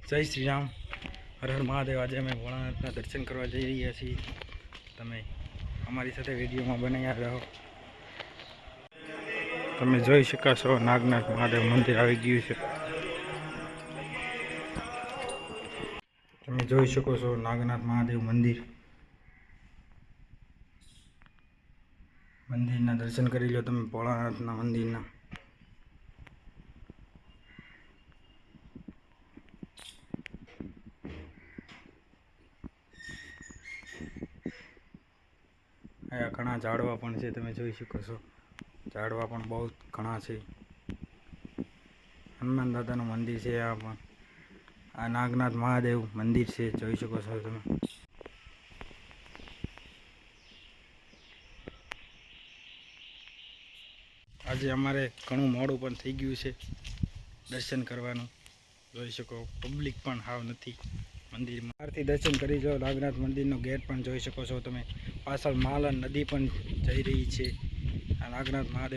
જય શ્રી રામ, હર હર મહાદેવ। આજે અમે ભોળાનાથના દર્શન કરવા જઈ રહ્યા છીએ। તમે અમારી સાથે વિડીયોમાં બનાવ્યા રહો। તમે જોઈ શકો છો નાગનાથ મહાદેવ મંદિર આવી ગયું છે। તમે જોઈ શકો છો નાગનાથ મહાદેવ મંદિરના દર્શન કરી લો તમે ભોળાનાથના મંદિરના। અહીંયા ઘણા ઝાડવા પણ છે, તમે જોઈ શકો છો। ઝાડવા પણ બહુ ઘણા છે। હનુમાન દાદાનું મંદિર છે। આ પણ આ નાગનાથ મહાદેવ મંદિર છે, જોઈ શકો છો તમે। આજે અમારે ઘણું મોડું પણ થઈ ગયું છે દર્શન કરવાનું। જોઈ શકો પબ્લિક પણ હાવ નથી મંદિરમાં। બહારથી દર્શન કરી જાઓ। નાગનાથ મંદિરનો ગેટ પણ જોઈ શકો છો તમે। પાછળ માલણ નદી પણ જઈ રહી છે। આ નાગનાથ મહાદેવ